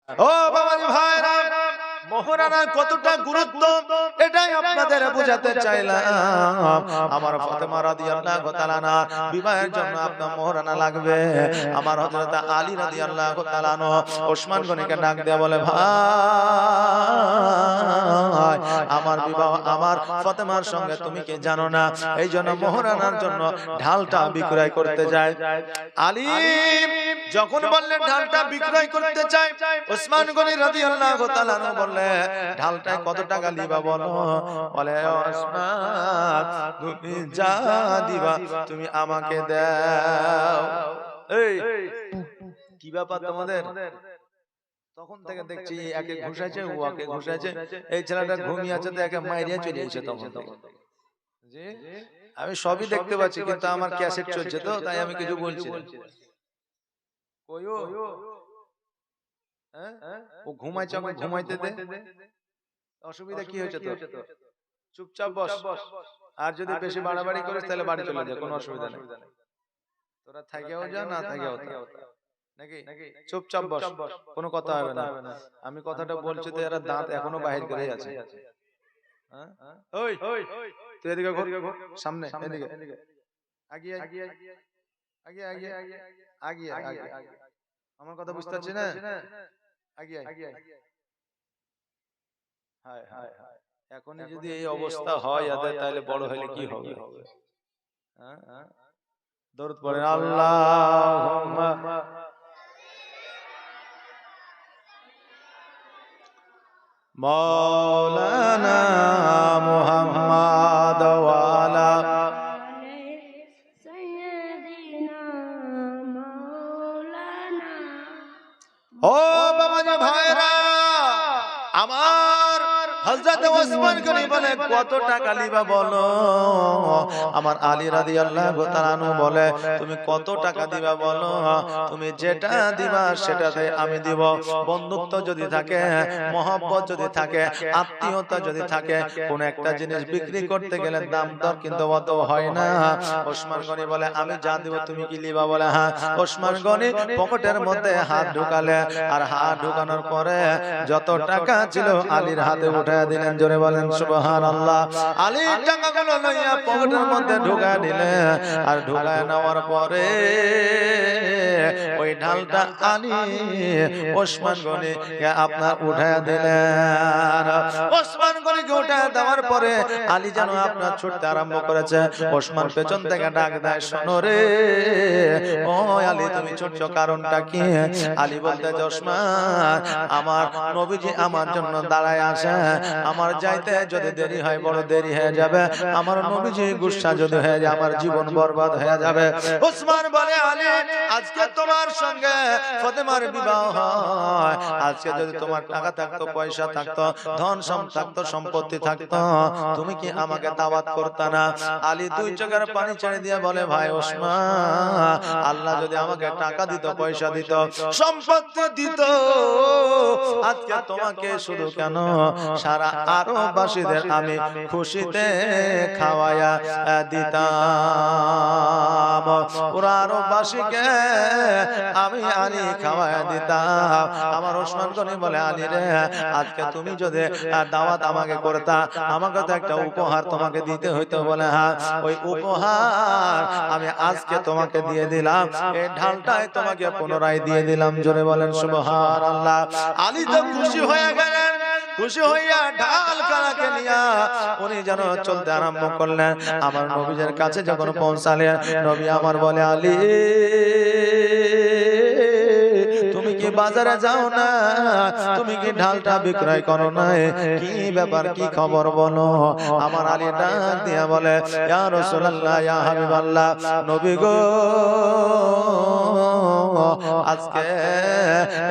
ও বাবাজি ভাইরা, মোহরানার কতটা গুরুত্ব এটাই আপনাদের বোঝাতে চাইলাম। আমার ফাতেমা রাদিয়াল্লাহু তাআলা আনহা বিবাহের জন্য আপনার মোহরানা লাগবে। আমার হযরত আলী রাদিয়াল্লাহু তাআলা আনহু ওসমান গনিকে ডাক দিয়ে বলে, ভাই আমার বিবাহ আমার ফাতেমার সঙ্গে তুমি কি জানো না? এই জন্য মোহরানার জন্য ঢালটা বিক্রয় করতে যায়। আলী যখন বললেন ঢালটা বিক্রয় করতে চাই, ওসমান গনি রাদিয়াল্লাহু তাআলা আনহু বললেন, ঢালটায় কত টাকা লিবা বলো? বলে, ওসমান তুমি যা দিবা তুমি আমাকে দাও। এই কি ব্যাপার তোমাদের? তখন থেকে দেখছি একে ঘুষাইছে, ওকে ঘুষাইছে, এই ছেলেটা ঘুমিয়ে আছে তো একে মাইরিয়া চলে এসেছে। তখন জি আমি সবই দেখতে পাচ্ছি, কিন্তু আমার ক্যাসেট চলছে তো তাই আমি কিছু বলছি না। কইও ও ঘুমাইছে, আমাকে ঘুমাইতে দে। অসুবিধা কি হয়েছে তো? চুপচাপ বস, আর যদি বেশি বাড়াবাড়ি করিস তাহলে বাড়ি চলে যা, কোনো অসুবিধা নেই। তোরা থাকেও যা, না থাকেও নাকি চুপচাপ বস, কোনো কথা হবে না। আমি কথাটা বলছি তো এরা দাঁত এখনো বাহির করে আছে। ওই তুই এদিকে ঘোর, সামনে এদিকে, আগিয়ে আগিয়ে আগিয়ে আগিয়ে আগিয়ে আগিয়ে, আমার কথা বুঝতে পারছিস না? আগিয়ে আগিয়ে। হায় হায় হায়, এখনই যদি এই অবস্থা হয় এদের, তাহলে বড় হলে কি হবে? দরুদ পড়েন, আল্লাহুম্মা মাওলানা মুহাম্মদ ওয়া আলা সাইয়্যিদিনা মাওলানা। ও বাবাজি ভাইরা, আমার হযরত ওসমান গনি বলে, কত টাকা লিবা বলো? আমার আলী রাদিয়াল্লাহু তাআলা আনহু বলে, তুমি কত টাকা দিবা বলো? তুমি যেটা দিবা সেটাতে আমি দিব। বন্ধুত্ব যদি থাকে, মহব্বত যদি থাকে, আত্মীয়তা যদি থাকে, কোন একটা জিনিস বিক্রি করতে গেলে দাম দর কিন্তু অত হয় না। ওসমান গনি বলে, আমি যা দিব তুমি কি লিবা? বলে, হ্যাঁ। ওসমান গনি পকেটের মধ্যে হাত ঢুকালে, আর হাত ঢুকানোর পরে যত টাকা ছিল আলীর হাতে উঠে দিলেন। জোরে বলেন সুবহানাল্লাহ। আলী টাকাগুলো লইয়া পকেটের মধ্যে ঢুকায় দিলেন, আর ঢুকায় নেওয়ার পরে ওই ঢালটা আলী ওসমান গনি আপনার উঠায় দিলেন। ওসমান গনিকে উঠায় দেওয়ার পরে আলী যেন আপনার ছুটতে আরম্ভ করেছে। ওসমান পেছন থেকে ডাক দেয়, শোনো রে, ও আলী তুমি ছুটছো কারণটা কি? আলী বলতে, ওসমান আমার নবীজি আমার জন্য দাঁড়ায় আসে, আমার যাইতে যদি দেরি হয় বড় দেরি হয়ে যাবে, আমার নবীজি গুসা যদি হয়ে যায় আমার জীবন বরবাদ হয়ে যাবে। ওসমান বলে, আলী আজকে তোমার সঙ্গে ফাতেমার বিবাহ হয়, আজকে যদি তোমার টাকা থাকতো, পয়সা থাকতো, ধন থাকতো, সম্পত্তি থাকতো, তুমি কি আমাকে দাওয়াত করতে না? আলী দুই চোখের পানি ছেড়ে দিয়ে বলে, ভাই ওসমান, আল্লাহ যদি আমাকে টাকা দিত, পয়সা দিত, সম্পত্তি দিত, আজকে তোমাকে শুধু কেন সারা আরববাসীদের আমি খুশিতে খাওয়ায়া দিতাম, পুরা আরববাসীকে আমি আলী খাওয়ায়া দিতাম। আমার ওসমান গনি বলে, আলী রে, আজকে তুমি যদি দাওয়াত আমাকে করতা, আমাকে তো একটা উপহার তোমাকে দিতে হইতো। বলে, হ্যাঁ, ওই উপহার আমি আজকে তোমাকে দিয়ে দিলাম, এই ঢালটাই তোমাকে পুনরায় দিয়ে দিলাম। জোরে বলেন সুবহানাল্লাহ। আলী তো খুশি হয়ে গেলেন, খুশি হইয়া ঢাল কালাকে নিয়া উনি যেন চলতে আরম্ভ করলেন। আমার নবীর কাছে যখন পৌঁছালেন, নবী আমার বলে, আলী তুমি কি বাজারে যাও না? তুমি কি ঢালটা বিক্রয় করো না? কি ব্যাপার, কি খবর বলো? আমার আলী ডাক দিয়া বলে, ইয়া রাসূলুল্লাহ, ইয়া হাবিবাল্লাহ, নবী গো, আজকে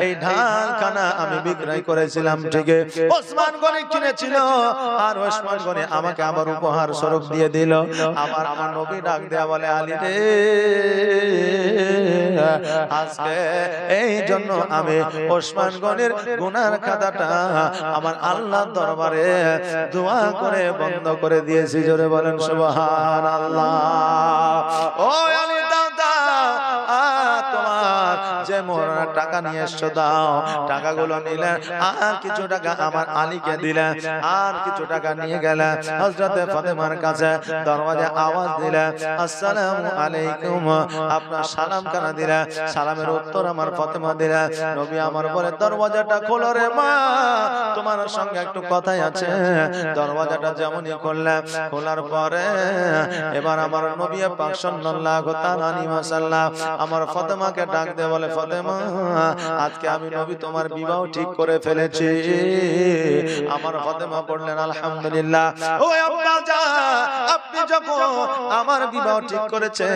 এই ঢালখানা আমি বিক্রয় করেছিলাম, ঠিক ওসমান গনি কিনেছিল, আর ওসমান গনি আমাকে আবার উপহার স্বরূপ দিয়ে দিল। আমার নবী ডাক দেয়া বলে, আলী রে, আজকে এই জন্য আমি ওসমান গনির গুনার খাতাটা আমার আল্লাহর দরবারে দোয়া করে বন্ধ করে দিয়েছি। জোরে বলেন সুবহানাল্লাহ। ও আলী, তোমার যে যে মোহরানার টাকা নিয়ে এসছো দাও। টাকাগুলো নিলেন, আর কিছু টাকা আমার আলীকে দিলেন, আর কিছু টাকা নিয়ে গেলেন হযরতে ফাতেমার কাছে। দরওয়াজা আওয়াজ দিলেন, আসসালামু আলাইকুম। আপনার সালাম কানা দিলেন, সালামের উত্তর আমার ফাতেমা দিলেন। নবী আমার বলে, দরওয়াজাটা খোলো রে মা, তোমার সঙ্গে একটু কথাই আছে। দরওয়াজাটা যেমনই খুললেন, খোলার পরে এবার আমার নবী পাক সাল্লাল্লাহু তাআলা আলাইহি ওয়াসাল্লাম আমার ফাতেমাকে ডাক দিয়ে বলে, ফাতেমা আজকে আমি নবী তোমার বিবাহ ঠিক করে ফেলেছি। আমার ফাতেমা বললেন, আলহামদুলিল্লাহ। ও আব্বা জান, আপনি যখন আমার বিবাহ ঠিক করেছে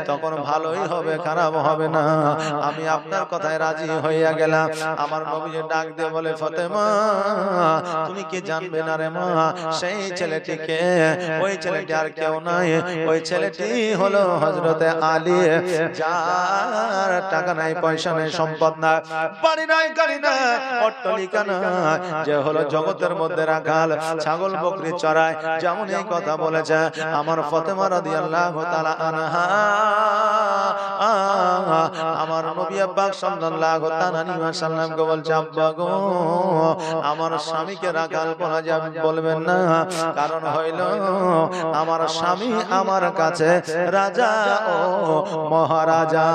তখন ভালোই হবে, খারাপ হবে না। আমি আপনার কথায় রাজি হইয়া গেলাম। আমার নবী ডাক দিয়ে বলে, ফাতেমা তুমি কি জানবে না রে মা, সেই ছেলেটিকে, ওই ছেলেটি আর কেউ নাই, ওই ছেলেটি হলো হযরতে আলী, যার টাকা নাই, পয়সা নাই, সম্পদ নাই, বাড়ি নাই, গাড়ি নাই, অট্টালিকা নাই, যে হলো জগতের মধ্যে রাখাল, ছাগল বকরি চড়ায়। যেমন এই কথা বলেছে আমার ফাতেমা রাদিয়াল্লাহু তাআলা আনহা, আমার নবী পাক সাল্লাল্লাহু তাআলা আলাইহি ওয়াসাল্লামকে বলছে, আব্বা গো আমার স্বামীকে রাখাল বলা যাবে, বলবেন না, কারণ হইল আমার স্বামী আমার কাছে রাজা ও মহারাজা।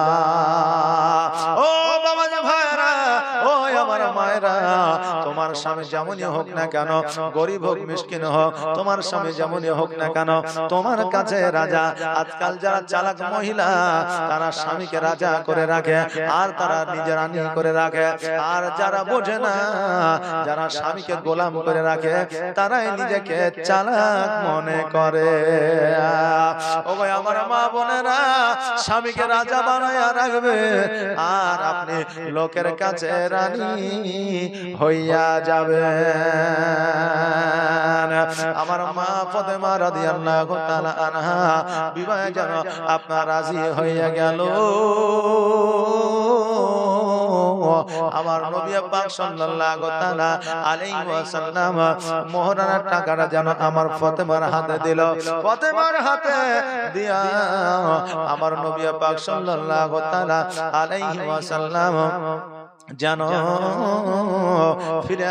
ও বাবা যে ভাইরা, ও আমার মায়েরা, তোমার স্বামী যেমনই হোক না কেন, গরিব হোক মিসকিন হোক, তোমার স্বামী যেমনই হোক না কেন তোমার কাছে রাজা। আজকাল যারা চালাক মহিলা তারা স্বামীকে রাজা করে রাখে আর তারা নিজের রানী করে রাখে, আর যারা বোঝে না, যারা স্বামীকে গোলাম করে রাখে, তারাই নিজেকে চালাক মনে করে। ও ভাই আমার মা বোনেরা, স্বামীকে রাজা বানায়া রাখবে আর আপনি লোকের কাছে রানী হইয়া যাবে। আমার মা ফাতেমা রাদিয়াল্লাহু তাআলা আনহা বিবাহে যেন আপনার রাজি হইয়া গেল। আমার নবী পাক সাল্লাল্লাহু তাআলা আলাইহি ওয়াসাল্লাম মোহরানার টাকাটা যেন আমার ফাতেমার হাতে দিল। ফাতেমার হাতে দিয়া আমার নবী পাক সাল্লাল্লাহু তাআলা আলাইহি ওয়াসাল্লাম যেন ফিরে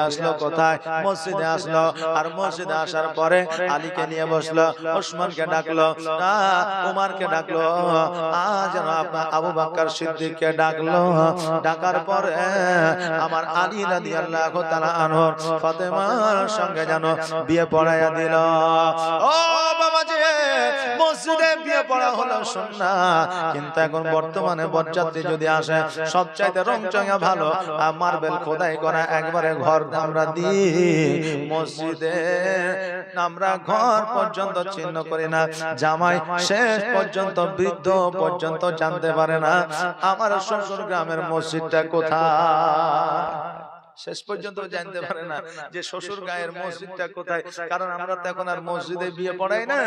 আসলো কোথায়? মসজিদে আসলো। আর মসজিদে আসার পরে আলীকে নিয়ে বসলো, ওসমানকে ডাকলো, উমারকে ডাকলো, যেন আপনার আবু বকর সিদ্দিককে ডাকলো। ডাকার পরে আমার আলী রাদিয়াল্লাহু তাআলা আনহু ফাতেমার সঙ্গে যেন বিয়ে পড়াইয়া দিল। ও বাবা যে মসজিদে বিয়ে পড়া হলো সুন্নাত, কিন্তু এখন বর্তমানে বরযাত্রী যদি আসে সবচাইতে রংচঙা ভালো মার্বেল খোদাই করা একবারে ঘর আমরা দিই। মসজিদে আমরা ঘর পর্যন্ত চিহ্ন করি না, জামাই শেষ পর্যন্ত বৃদ্ধ পর্যন্ত জানতে পারে না আমার শ্বশুর গ্রামের মসজিদটা কোথায়। শেষ পর্যন্ত জানতে পারে না যে শ্বশুর গায়ের মসজিদটা কোথায়। কারণ আমরা তো এখন আর মসজিদে বিয়ে পড়াই না,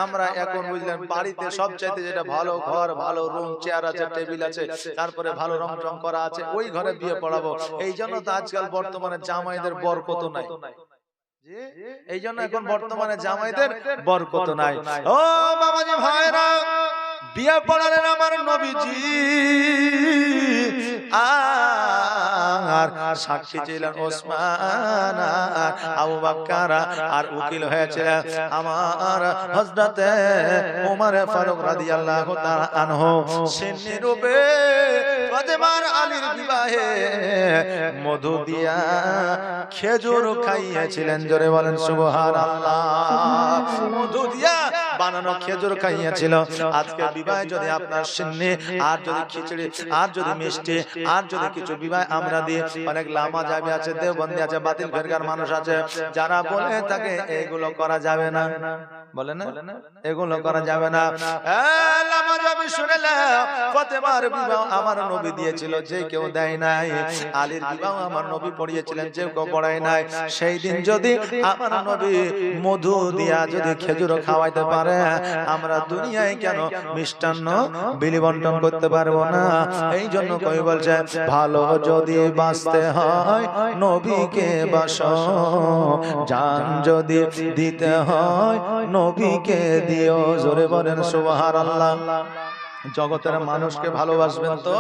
আমরা এখন বুঝলেন বাড়িতে সবচাইতে যেটা ভালো ঘর, ভালো রুম, চেয়ার আছে, টেবিল আছে, তারপরে ভালো রং টং করা আছে, ওই ঘরে বিয়ে পড়াবো। এই জন্য তো আজকাল বর্তমানে জামাইদের বরকত নাই। এই জন্য এখন বর্তমানে জামাইদের বরকত নাই। ও বাবাজি ভাইরা, বিয়ে পড়ালেন আমার নবীজি, আর সাক্ষী ছিলেন ওসমান আর আবু বকর, আর উকিল হয়েছিলেন আমার হযরতে ওমর ফারুক রাদিয়াল্লাহু তাআলা আনহু। সিন্নি রূপে ফাতেমার আলীর বিবাহে মধু দিয়া খেজুর খাইয়েছিলেন। জোরে বলেন সুবহানাল্লাহ। মধু দিয়া বানানো খেজুর খাইয়েছিল। আজকে বিবাহে যদি আপনার সিন্নি, আর যদি খিচুড়ি, আর যদি মিষ্টি, আর যদি কিছু বিবাহে আমরা দিই, অনেক লামা যাবে আছে, দেওবন্দি আছে, বাতিল ফেরকার মানুষ আছে, যারা বলে থাকে এগুলো করা যাবে না, বলে না এগুলো করা যাবে না। লামা যাবে শুনে নাও, ফাতেমার বিবাহ আমার নবী দিয়েছিল, যে কেউ দেয় নাই। আলীর বিবাহ আমার নবী পড়িয়েছিলেন, যে কেউ পড়ায় নাই। সেই দিন যদি আমার নবী মধু দিয়া যদি খেজুর খাওয়াইতে পারে, আমরা দুনিয়ায় কেন মিষ্টান্ন বিলি বন্টন করতে পারবো না? এই জন্য কই বলছে, ভালো যদি বাঁচতে হয় নবীকে বাসো, জান যদি দিতে হয় নবীকে দিও। জোরে বলেন সুবহানাল্লাহ। জগতের মানুষকে ভালোবাসবেন তো,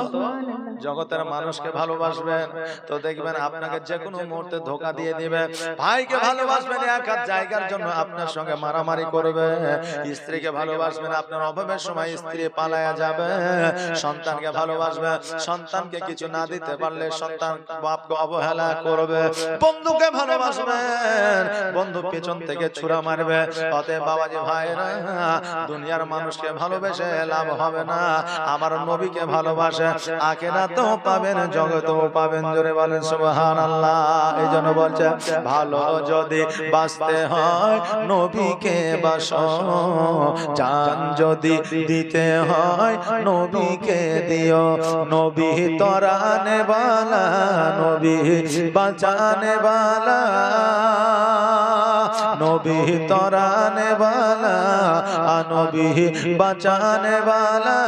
জগতের মানুষকে ভালোবাসবেন তো দেখবেন আপনাকে যে কোনো মুহূর্তে ধোকা দিয়ে দিবে। ভাইকে ভালোবাসবেন এক হাত জায়গার জন্য আপনার সঙ্গে মারামারি করবে, স্ত্রীকে ভালোবাসবেন আপনার অভাবের সময় স্ত্রী পালায়া যাবে, সন্তানকে ভালোবাসবেন সন্তানকে কিছু না দিতে পারলে সন্তান বাপকে অবহেলা করবে, বন্ধুকে ভালোবাসবেন বন্ধু পেছন থেকে ছুরা মারবে। অতএব বাবাজি ভাইরা, দুনিয়ার মানুষকে ভালোবেসে লাভ হবে না, আমার নবীকে ভালোবাসে আখিরাতেও পাবেন জগতেও পাবেন। জোরে বলেন সুবহানাল্লাহ। এই জন্য বলছে ভালো যদি বাঁচতে হয় নবীকে বাসো, জান যদি দিতে হয় নবীকে দিও, নবী তরানে বালা নবী বাঁচানে বালা, নবী তরানে বালা নবী বাঁচানে বালা।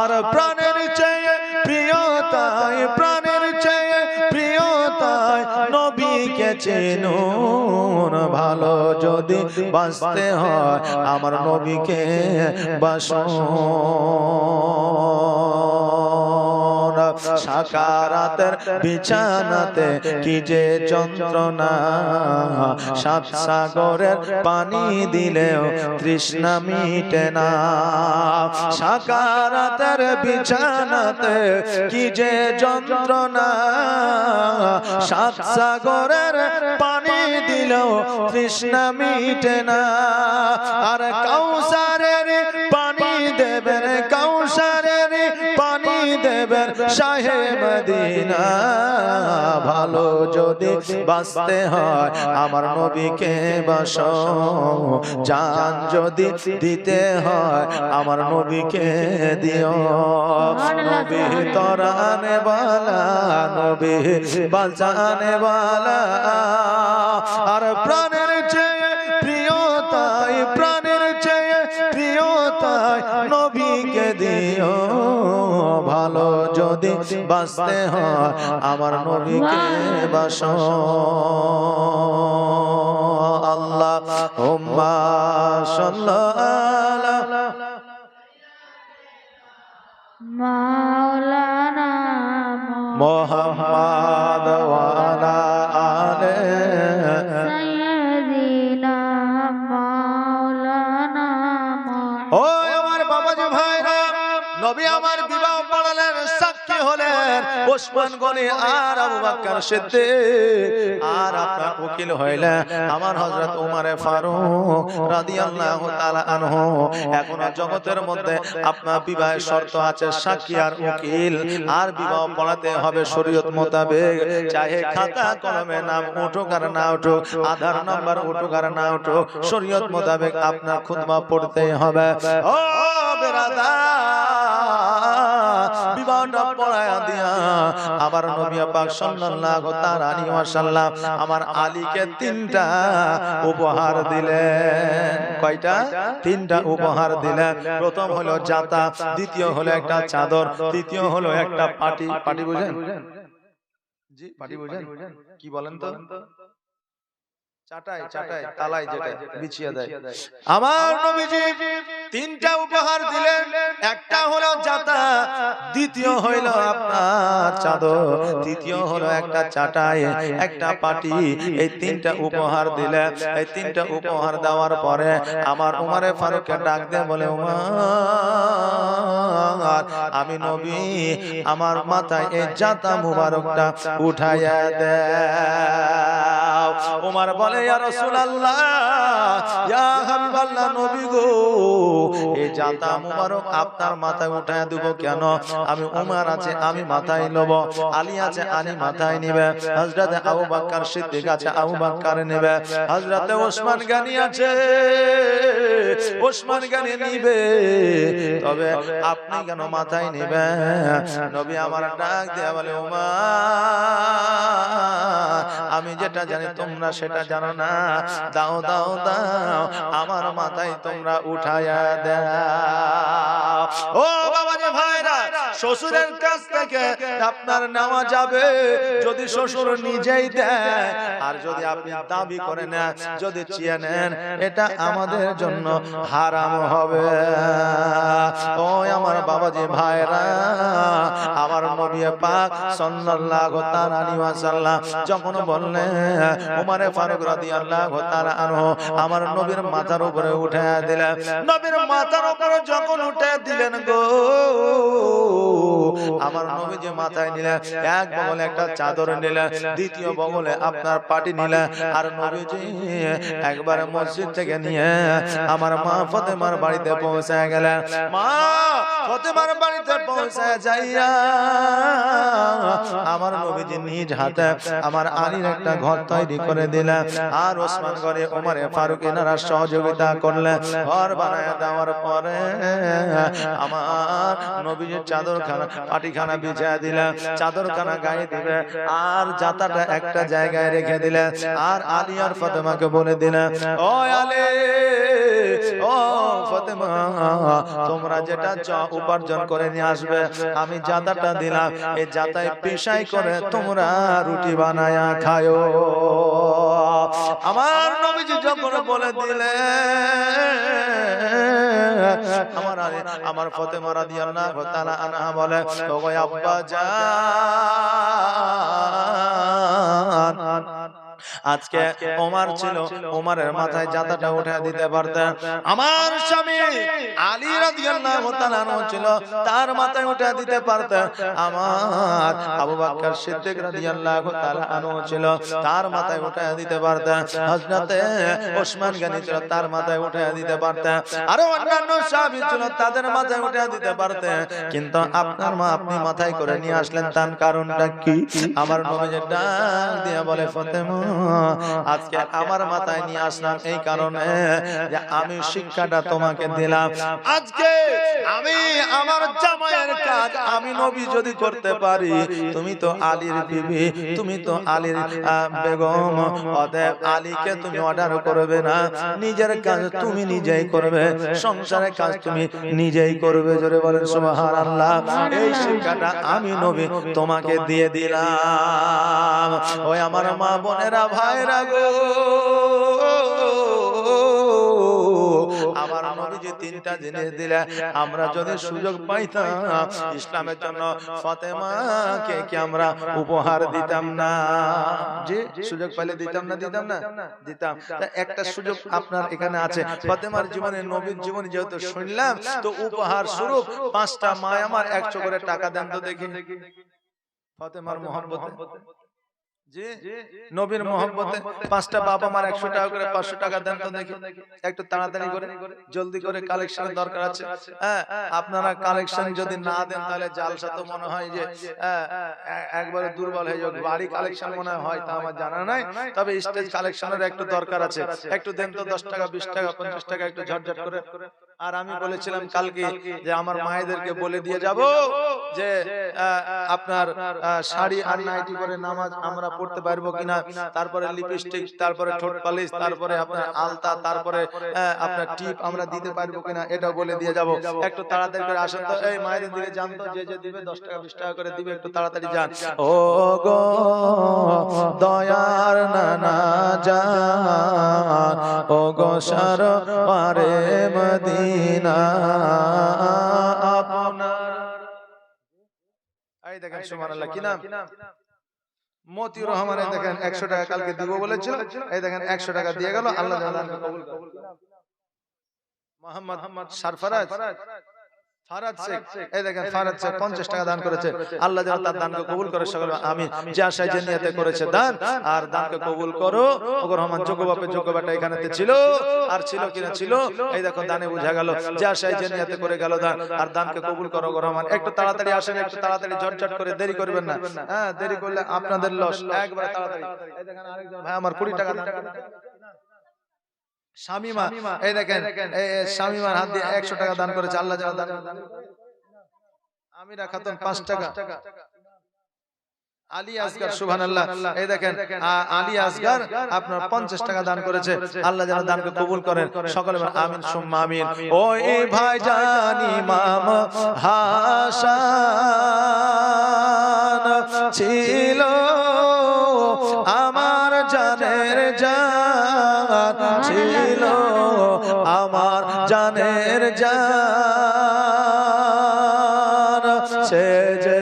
আর প্রাণের চেয়ে প্রিয়তাই, প্রাণের চেয়ে প্রিয়তাই নবীকে চেনুন, ভালো যদি বাঁচতে হয় আমার নবীকে বাসুন। সাকারাতের বিছানাতে কি যে যন্ত্রণা, সাত সাগরের পানি দিলেও তৃষ্ণা মিটে না। সাকারাতের বিছানাতে কি যে যন্ত্রণা, সাত সাগরের পানি দিলেও তৃষ্ণা মিটে না। আর কাউসারের পানি দেবেন, কাউসারের পানি দেবেন শাহে মদিনা, ভালো যদি বাঁচতে হয় আমার নবীকে বাসো, জান যদি দিতে হয় আমার নবীকে দিও, নবী তরানে বালা নবী বাঁচানে বালা। আর প্রাণের চেয়ে প্রিয়তাই, প্রাণের চেয়ে প্রিয়তাই নবীকে দিও, ভালো যদি বাঁচতে হয় আমার নবীকে বাসো। আল্লাহুম্মা সাল্লি মাওলানা মুহাম্মদ ওয়া আলা আলি সাইয়্যিদিনা মাওলানা। ও আমার বাবাজি ভাইরা, নবী আমার বিবাহ পড়ালেন, সাক্ষী হলেন ওসমান গনি আর আবু বকর সিদ্দিক, আর আপনার উকিল হইলেন আমার হযরত ওমর ফারুক রাদিয়াল্লাহু তাআলা আনহু। এখন জগতের মধ্যে আপনার বিবাহের শর্ত আছে সাক্ষী আর উকিল, আর বিবাহ পড়াতে হবে শরীয়ত মোতাবেক, চাহে খাতা কলমে নাম উঠুক আর না উঠুক, আধার নাম্বার উঠুক আর না উঠুক, শরীয়ত মোতাবেক আপনার খুতবা পড়তে হবে। ও বেরাদার, বিবাহটা পড়ায়া দিয়া আমার নবী পাক সাল্লাল্লাহু তাআলা আলাইহি ওয়াসাল্লাম আমার আলীকে তিনটা উপহার দিলেন। কয়টা? তিনটা উপহার দিলেন। প্রথম হলো জাতা, দ্বিতীয় হলো একটা চাদর, তৃতীয় হলো একটা পাটি। পাটি বুঝেন? জি, পাটি বুঝেন? কি বলেন তো? চাটাই, চাটাই, তালাই যেটা বিছিয়ে দেয়। আমার নবীজি তিনটা উপহার দিলেন, একটা হলো জাতা, দ্বিতীয় হইল আপনার চাদর, তৃতীয় হলো একটা চাটাই, একটা পাটি। এই তিনটা উপহার দিলেন। এই তিনটা উপহার দেওয়ার পরে আমার উমরে ফারুককে ডাক দিয়ে বলে, উমর, আমি নবী আমার মাথায় এই জাতা মুবারকটা উঠাইয়া দাও। উমর বলে, ইয়া রাসূলুল্লাহ, ইয়া হাবিবাল্লাহ, নবী গো, এই জাতা মুবারক আপনার মাথায় উঠায় দেব কেন? আমি উমর আছে আমি মাথায় নেব, আলী আছে আলী মাথায় নেবে, হযরত আবু বকর সিদ্দিক আছে আবু বকর নেবে, হযরত ওসমান গনি আছে ওসমান গনি নেবে, তবে আপনি কেন মাথায় নেবেন? নবী আমার ডাক দিয়ে বলে, উমর, আমি যেটা জানি তোমরা সেটা জানো না, দাও দাও দাও আমার মাথায় তোমরা উঠায়া দাও। ও বাবা রে ভাইরা, শ্বশুরের কাছ থেকে আপনার নেওয়া যাবে যদি শ্বশুর নিজেই দেয়, আর যদি আপনি দাবি করে নেন, যদি চেয়ে নেন, এটা আমাদের জন্য হারাম হবে। ও আমার বাবাজি ভাইরা, আমার নবী পাক সাল্লাল্লাহু তাআলা আলাইহি ওয়াসাল্লাম যখন বললেন ওমর ফারুক রাদিয়াল্লাহু তাআলা আনহু আমার নবীর মাথার উপরে উঠায়া দিলেন, নবীর মাথার উপরে যখন উঠায়া দিলেন গো, আমার নবী যে মাথায় নিলেন, এক বগলে একটা চাদর নিলেন, দ্বিতীয় বগলে আপনার পাটি নিলেন, আর নবীজি একবারে মসজিদ থেকে নিয়ে আমার মা ফাতেমার বাড়িতে পৌঁছায় গেলেন। মা ফাতেমার বাড়িতে পৌঁছায় যাইয়া আমার নবীজি নিজ হাতে আমার আলীর একটা ঘর তৈরি করে দিলেন, আর ওসমান গনি ওমর ফারুক এনারা সহযোগিতা করলেন। ঘর বানায় দেওয়ার পরে আমার নবীজির চাদরখানা পাটিখানা বিছিয়ে দিলেন, চাদরখানা গায়ে দিলে, আর জাতাটা একটা জায়গায় রেখে দিলেন, আর আলী আর ফাতেমাকে বলে দিলেন, ও আলী, ও ফাতেমা, তোমরা যেটা উপার্জন করে নিয়ে আসবে, আমি জাতাটা দিলাম, এই জাতায় পেশাই করে তোমরা রুটি বানায়া খায়ো। আমার নবীজি যখন বলে দিলে, আমার ফাতেমা রাদিয়াল্লাহু তাআলা আনহা বলে, ওগো আব্বা জান, আজকে ওমর ছিল, ওমরের মাথায় জাতাটা উঠে দিতে পারতেন। আমার স্বামী আলী রাদিয়াল্লাহু তাআলা আনহু ছিল, তার মাথায় উঠে দিতে পারতেন। আমার আবু বকর সিদ্দিক রাদিয়াল্লাহু তাআলা আনহু ছিল, তার মাথায় উঠে দিতে পারতেন। হযরতে ওসমান গনি ছিল, তার মাথায় উঠে দিতে পারতেন। আরো অন্যান্য সাহাবী ছিল, তাদের মাথায় উঠে দিতে পারতেন। কিন্তু আপনার মা আপনি মাথায় করে নিয়ে আসলেন, তার কারণটা কি? আমার নবী ডাক দিয়ে বলে, ফাতেমা, আজকে আমার মাথায় নিয়ে আসলাম এই কারণে যে আমি শিক্ষাটা তোমাকে দিলাম। আজকে আমি আমার জামাইয়ের কাজ আমি নবী যদি করতে পারি, তুমি তো আলীর বিবি, তুমি তো আলীর বেগম, অতএব আলীকে তুমি অর্ডার করবে না, নিজের কাজ তুমি নিজেই করবে, সংসারের কাজ তুমি নিজেই করবে। জোরে বলেন সুবহানাল্লাহ। এই শিক্ষাটা আমি নবী তোমাকে দিয়ে দিলাম। ওই আমার মা বোনেরা ভাইরা গো, আমার নবীজি তিনটা জিনিস দিলেন, আমরা যদি সুযোগ পাইতাম ইসলামের জন্য ফাতেমাকে কি আমরা উপহার দিতাম না? যে সুযোগ পাইলে দিতাম না? দিতাম না? দিতাম। একটা সুযোগ আপনার এখানে আছে, ফাতেমার জীবনে, নবীর জীবনে যেহেতু শুনলাম, তো উপহার স্বরূপ 5টা মা আমার 100 করে টাকা দেন তো দেখি, ফাতেমার মহব্বতে, জি নবীর মহব্বতে 5টা বাবা মার 100 টাকা করে 500 টাকা দেন তো দেখি, একটু তাড়াতাড়ি করে, জলদি করে, কালেকশনের দরকার আছে। হ্যাঁ, আপনারা কালেকশন যদি না দেন তাহলে জালসা তো মনে হয় যে একবারে দুর্বল হয়ে যাবে। বাড়ি কালেকশন মনে হয় তা আমার জানা নাই, তবে স্টেজ কালেকশনের একটু দরকার আছে। একটু দেন তো, 10 টাকা, 20 টাকা, 50 টাকা, একটু ঝটঝট করে। আর আমি বলেছিলাম কালকে যে আমার মায়েদেরকে বলে দিয়ে যাব যে আপনার শাড়ি আর নাইটি পরে নামাজ আমরা পড়তে পারবো কিনা, তারপরে লিপস্টিক, তারপরে ঠোঁট পালিশ, তারপরে আপনার আলতা, তারপরে আপনার টিপ আমরা দিতে পারবো কিনা, এটা বলে দিয়ে যাব। একটু তাড়াতাড়ি করে আসেন তো, এই মায়েদের দিকে যান তো, যে যে দিবে 10 টাকা 20 টাকা করে দিবে, একটু তাড়াতাড়ি যান। ও গো দয়ার নানা জান, ও গো সরওয়ারে মদিনা আপনার, এই দেখেন সুবহানাল্লাহ, কি নাম? মতিউর রহমান। এই দেখেন 100 টাকা কালকে দিব বলেছিল, এই দেখেন 100 টাকা দিয়ে গেল। আল্লাহ তাআলা কবুল করুন। মোহাম্মদ সরফরাজ ফারাদ শেখ, এই দেখেন ফারাদ শেখ 50 টাকা দান করেছে। আল্লাহ যেন তার দানকে কবুল করে। সকল আমি যে আশায় যে নিয়তে করেছে দান, আর দানকে কবুল করো। ওগো রহমান যোগ্য বাপের যোগ্য বেটা এখানেতে ছিল, আর ছিল কিনা ছিল, এই দেখো দানে বোঝা গেল যে আশায় যে নিয়তে করে গেল দান, আর দানকে কবুল করো ওগো রহমান। একটু তাড়াতাড়ি আসেন, একটু তাড়াতাড়ি ঝটঝট করে, দেরি করবেন না। হ্যাঁ, দেরি করলে আপনাদের লস। একবারে তাড়াতাড়ি। এই দেখেন আরেকজন ভাই আমার 20 টাকা দান। শামিমা, এই দেখেন শামিমার হাত দিয়ে 100 টাকা দান করেছে। আল্লাহ যেন দান। আমিরা খাতুন 5 টাকা। আলী আসগার, সুবহানাল্লাহ। এই দেখেন আলী আসগার আপনার 50 টাকা দান করেছে। আল্লাহ যেন দানকে কবুল করেন। সকলে বলেন আমিন সুম্মা আমিন। ওই ভাইজান ইমাম হাসান ছিল আমার জানের জান, ছিল আমার জানের জান। সে যে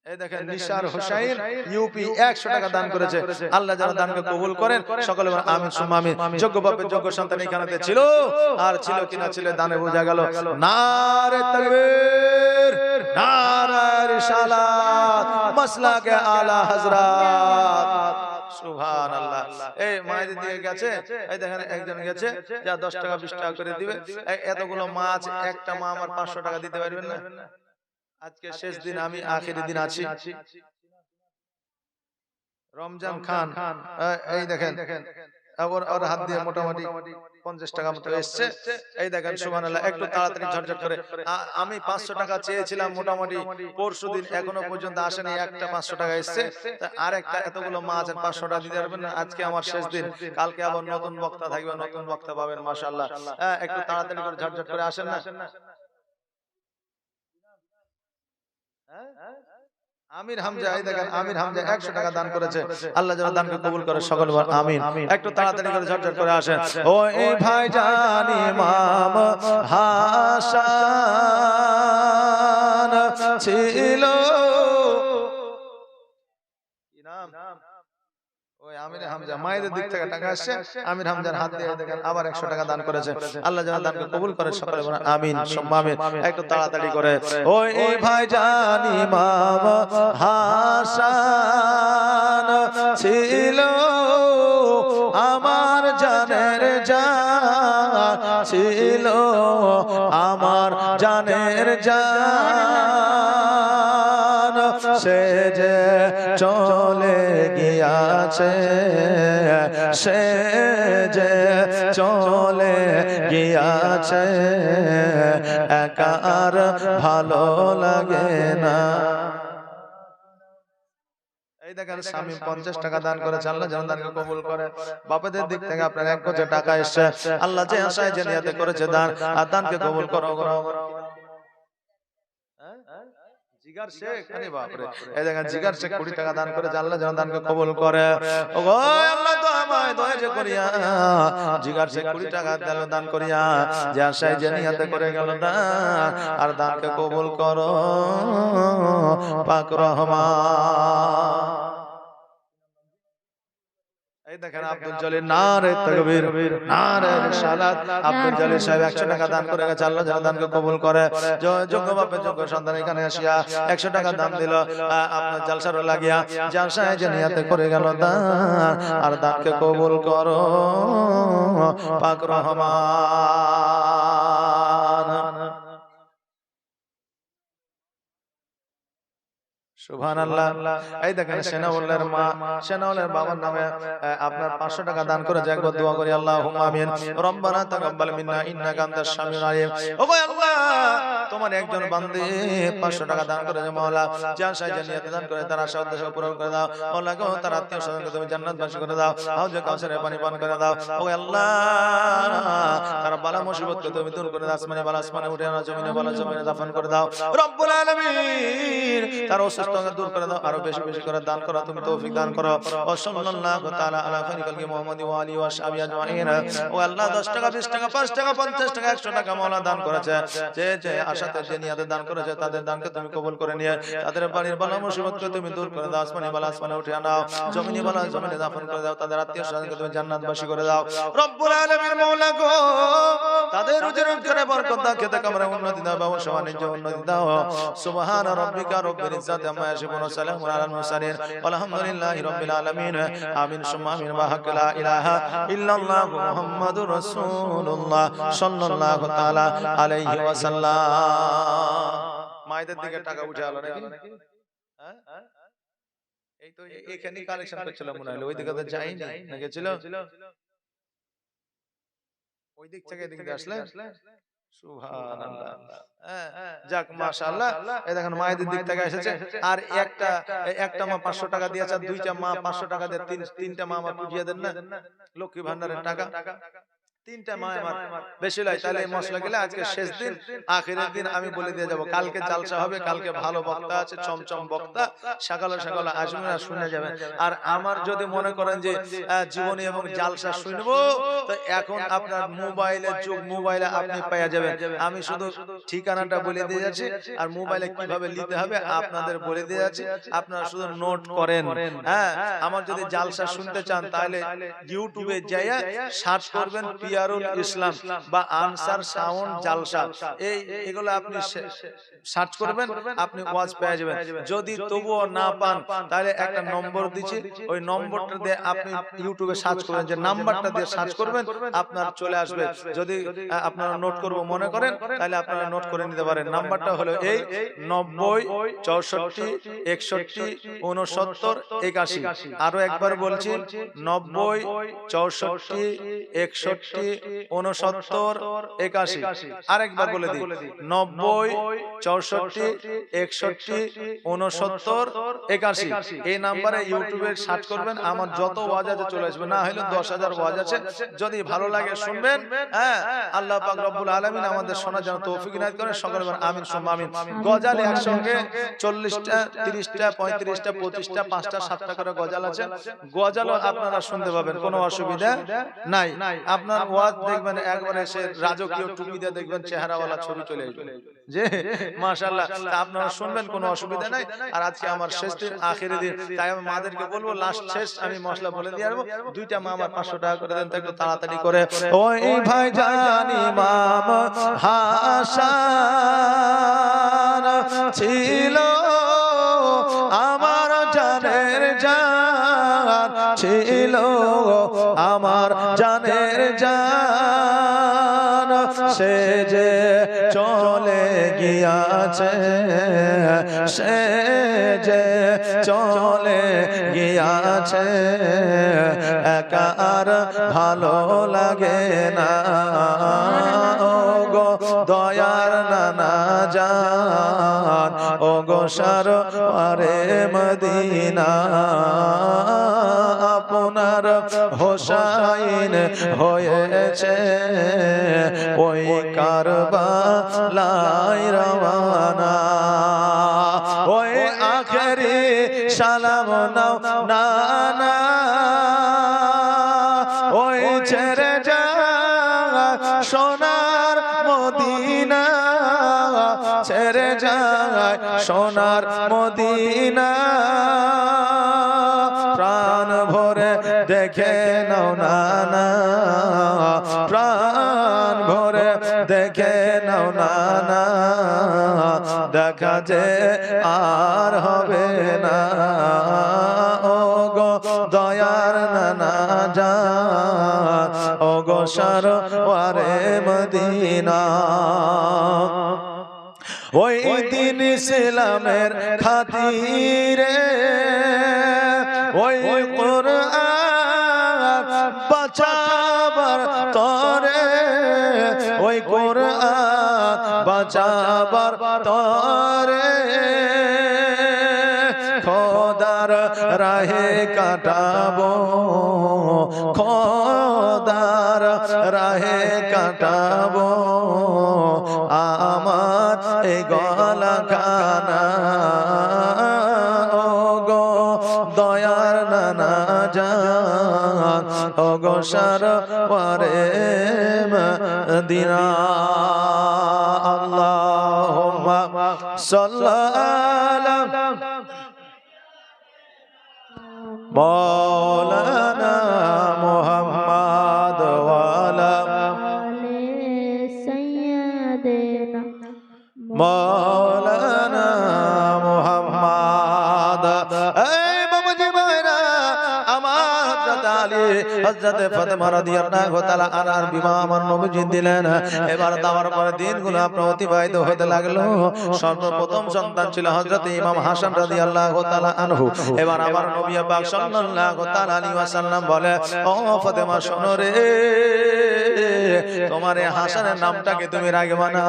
এই দেখেন নিশার হোসাইন ইউপি 100 টাকা দান করেছে। আল্লাহ যেন দানকে কবুল করেন। সকলে বলেন আমিন সুম্মা আমিন। যোগ্য বাপের যোগ্য সন্তান এখানেতে ছিল, আর ছিল কিনা ছিল দানে বোঝা গেল। নারে তাকবীর, নারে রিসালাত, মাসলাকে আলা হযরত, সুবহানাল্লাহ। এই মায়ের দিয়ে গেছে, এই দেখেন একজন গেছে যা 10 টাকা 20 টাকা করে দিবে। এতগুলো মাছ, একটা মা আমার 500 টাকা দিতে পারবেন না? আজকে শেষ দিন, আমি আখেরি দিন আছি। রমজান খান এই দেখেন ওর হাত দিয়ে মোটামুটি 50 টাকা মতো এসছে। এই দেখেন সুবহানাল্লাহ, একটু তাড়াতাড়ি ঝটঝট করে। আমি 500 টাকা চেয়েছিলাম মোটামুটি পরশুদিন, এখনো পর্যন্ত আসেনি, একটা 500 টাকা এসছে। আর একটা এতগুলো মাছ আর 500 টাকা দিতে পারবেন না? আজকে আমার শেষ দিন, কালকে আবার নতুন বক্তা থাকবে, নতুন বক্তা পাবেন মাশাআল্লাহ। একটু তাড়াতাড়ি করে ঝটঝট করে আসেন না। আমির হামজা, এই দেখেন আমির হামজা 100 টাকা দান করেছে। আল্লাহ যেন দানকে কবুল করে। সকল বলেন আমিন। একটু তাড়াতাড়ি করে ঝটঝট করে আসেন। ও এই ভাইজান ইমাম হাসান ছিল কি নাম? ওই আমির হামজা। মায়েদের দিক থেকে টাকা আসছে, আমির হামজার হাত দিয়ে দেখেন আবার 100 টাকা দান করেছে। আল্লাহ যেন দানকে কবুল করে। সকলে বলেন আমিন সুম্মা আমিন। একটু তাড়াতাড়ি করে। ওই এই ভাইজান ইমাম হাসান ছিল আমার জানের জান, ছিল আমার জানের জান। সে যে চলে গিয়াছে, সে যে চলে গিয়াছে, একা আর ভালো লাগে না। এই দেখেন স্বামী 50 টাকা দান করেছে। আল্লাহ যেন দানকে কবুল করে। বাবাদের দিক থেকে আপনার 1 কোটি টাকা এসেছে। আল্লাহ যে আশায় যে নিয়তে করেছে দান, আর দানকে কবুল করো। জিগার শেখ, আরে বাপ রে, এই দেখেন জিগার শেখ 20 টাকা দান করে। আল্লাহ যেন দানকে কবুল করে। ওগো আল্লাহ তো আমায় দয়া যে করিয়া, জিগার শেখ 20 টাকা দান করিয়া যে আশায় যে নিয়তে করে গেল দান, আর দানকে কবুল করো পাক রহমান। এই দেখেন আব্দুল জলিল, নারে তাকবীর, নারে রিসালাত। আব্দুল জলিল সাহেব 100 টাকা দান করে গেছে। আল্লাহ যেন দানকে কবুল করে। যোগ্য বাপের যোগ্য সন্তান এখানে আসিয়া 100 টাকা দান দিল আপনার জালসার লাগিয়া, জালসায় যে নিয়তে করে গেল দান, আর দানকে কবুল করো পাক রহমান। সুবহানাল্লাহ। এই দেখেন সেনাউল্লাহর মা, সেনাউল্লাহর বাবার নামে আপনার 500 টাকা দান করে। একবার দোয়া করি আল্লাহুম্মা আমিন। রব্বানা তাকাব্বাল মিন্না ইন্নাকা আনতাস সামিউল আলিম। ওগো আল্লাহ, তোমার একজন বান্দী 500 টাকা দান করেছে। মাওলা যার সাহায্যে নিয়ত দান করে, তার আশা উদ্দেশ্য পূরণ করে দাও। আল্লাহ গো, তার আত্মীয় স্বজনকে তুমি জান্নাতবাসী করে দাও। হাউজে কাউসারের পানি পান করে দাও। ওগো আল্লাহ, তার বালা মুসিবতকে তুমি দূর করে দাও। আসমানে বালা আসমানে উঠে আনো, জমিনে বালা জমিনে দাফন করে দাও রব্বুল আলামিন। তার অসুস্থ দূর করে দাও, আরো বেশি বেশি করে দান করো, তুমি তৌফিক দান করো। ও সাল্লাল্লাহু তাআলা আলা খায়রি খালকি মুহাম্মাদি ওয়া আলিহি ওয়া সাহবিহি আজমাইন। ও আল্লাহ 10 টাকা 20 টাকা 5 টাকা 50 টাকা 100 টাকা মাওলা দান করেছে, যে যে আশাতে যে নিয়তে দান করেছে, তাদের দানকে তুমি কবুল করে নিয়ে তাদের বাড়ির বালা মুসিবতকে তুমি দূর করে দাও। আসমানি বালা আসমানে উঠিয়ে নাও, জমিনি বালা জমিনে দাফন করে দাও। তাদের আত্মীয় স্বজনকে তুমি জান্নাতবাসী করে দাও রব্বুল আলামিন। মাওলা গো, তাদের রুজির করে বরকত দাও, খেতে কামড়ে উন্নতি দাও, ব্যবসা বাণিজ্য উন্নতি দাও। সুবহান রাব্বিকা রব্বিল ইজ্জাতি আম্মা ইয়াসিফুন, সালামুন আলাল মুরসালিন, আলহামদুলিল্লাহি রাব্বিল আলামিন। আমিন সুম্মা আমিন। ওয়া হাক্কা লা ইলাহা ইল্লাল্লাহু মুহাম্মাদুর রাসূলুল্লাহ সাল্লাল্লাহু তাআলা আলাইহি ওয়াসাল্লাম। মায়েদের দিকে টাকা উঠে আলো নাকি? হ্যাঁ, এই তো এখানে কালেকশন করছিল মনে হলো, ওই দিকে তো যাইনি না, গেছিল ওই দিক থেকে এদিকে আসলে সুবহানাল্লাহ। যাক মাশাআল্লাহ। এই দেখেন মায়েদের দিক থেকে এসেছে। আর একটা মা 500 টাকা দিয়েছে, আর দুইটা মা 500 টাকা দিয়ে তিনটা মা আমার বুঝিয়ে দেন না লক্ষ্মী ভান্ডারের টাকা। তিনটা মা আমার বেশি লয়। তাহলে এই মশলা গেলে আজকে শেষ দিন, আখিরের দিন আমি বলে দিয়ে যাব। কালকে জালসা হবে, কালকে ভালো বক্তা আছে, চমচম বক্তা, সকালে সকালে আসবেন আর শুনে যাবেন। আর আমার যদি মনে করেন যে জীবনী এবং জালসা শুনবো, তো এখন আপনার মোবাইলের যুগ, মোবাইলে আপনি পেয়ে যাবেন। আমি শুধু ঠিকানাটা বলে দিয়ে যাচ্ছি, আর মোবাইলে কিভাবে নিতে হবে আপনাদের বলে দিয়ে যাচ্ছি। আপনারা শুধু নোট করেন। হ্যাঁ, আমার যদি জালসা শুনতে চান তাহলে ইউটিউবে যাইয়া সার্চ করবেন পিয়ারুল ইসলাম বা আনসার সাউন্ড জালসা, এগুলো আপনি সার্চ করবেন, আপনি ওয়াজ পেয়ে যাবেন। যদি তবুও না পান তাহলে একটা নম্বর দিচ্ছি, ওই নম্বরটা দিয়ে আপনি ইউটিউবে সার্চ করবেন, যে নাম্বারটা দিয়ে সার্চ করবেন আপনার চলে আসবে। যদি আপনারা নোট করব মনে করেন তাহলে আপনারা নোট করে নিতে পারেন। নাম্বারটা হলো এই 90 64 61 69 81। আরো একবার বলছি 90 64 61 69 81। আরেকবার বলে দিই 90 64 61 69 81। এই নাম্বারে ইউটিউবে সার্চ করবেন, আমার যত ওয়াজ আছে চলে আসবে। না হলে 10,000 ওয়াজ আছে, যদি ভালো লাগে শুনবেন। হ্যাঁ, আল্লাহ পাক রব্বুল আলামিন আমাদের শোনার জন্য তৌফিক ইনায়াত করেন। সকলে বলেন আমিন সুম্মা আমিন। গজাল একসঙ্গে 40টা 30টা 35টা 25টা 5টা 7টা করে গজাল আছে। গজালও আপনারা শুনতে পাবেন, কোনো অসুবিধা নাই। আপনার ওয়াজ দেখবেন একবারে সে রাজকীয় টুপি দিয়ে দেখবেন চেহারাওয়ালা ছবি চলে আসবে, যে মাশাআল্লাহ। আপনারা শুনবেন, কোনো অসুবিধা নাই। আর আজকে আমার শেষ দিন, আখেরি দিন, তাই আমি মাদেরকে বলবো লাস্ট শেষ আমি মশলা বলে দিয়ে আসবো। দুইটা মা আমার 500 টাকা করে দেন তো একটু তাড়াতাড়ি করে। ওই ভাই জানি ইমাম হাসান ছিল আমার জানের জান, ছিল আমার জানের জান, সে যে চলে গিয়াছে, সে যে চলে গিয়াছে, একা আর ভালো লাগে না। ও গো দয়ার নানা জান, ও গো সরওয়ারে মদিনা, আপনার হোসাইন হয়েছে ওই কারবালায় রওয়ানা। ওই আখেরি সালাম নাও নানা, ওই ছেড়ে যা সোনার মদিনা, ছেড়ে যায় সোনার মদিনা, প্রাণ ভরে দেখে নাও নানা, প্রাণ ভরে দেখে নাও নানা, দেখা যে আর হবে না। ও গো দয়ার নানা জান, ও গো সরওয়ারে মদিনা, ওই দিন ইসলামের খাতিরে ওই কোরআন বাঁচাবার তরে, ওই কোরআন বাঁচাবার তরে, খোদার রাহে কাটাবো, খোদার রাহে কাটাবো আমার এই গলা খানা। ও গো দয়ার নানা জান, ও গো সরওয়ারে মদিনা। আল্লাহুম্মা সাল্লি আলা মাওলানা মুহাম্মদ ওয়া আলা সাইয়্যিদিনা মাওলানা মুহাম্মদ। এই বাবাজি ভাইরা, আমার হযরত আলী হযরত ফাতেমা রাদিয়াল্লাহু তাআলা আনহার বিবাহ আমার নবীজি দিলেন। এবার দেওয়ার পরে দিনগুলো আপনার অতিবাহিত হতে লাগলো। সর্বপ্রথম সন্তান ছিল হযরত ইমাম হাসান রাদিয়াল্লাহু তাআলা আনহু। এবার আমার নবী পাক সাল্লাল্লাহু তাআলা আলাইহি ওয়াসাল্লাম বলে, ও ফাতেমা শোনো রে, তোমার এই হাসানের নামটাকে তুমি রাখবে না।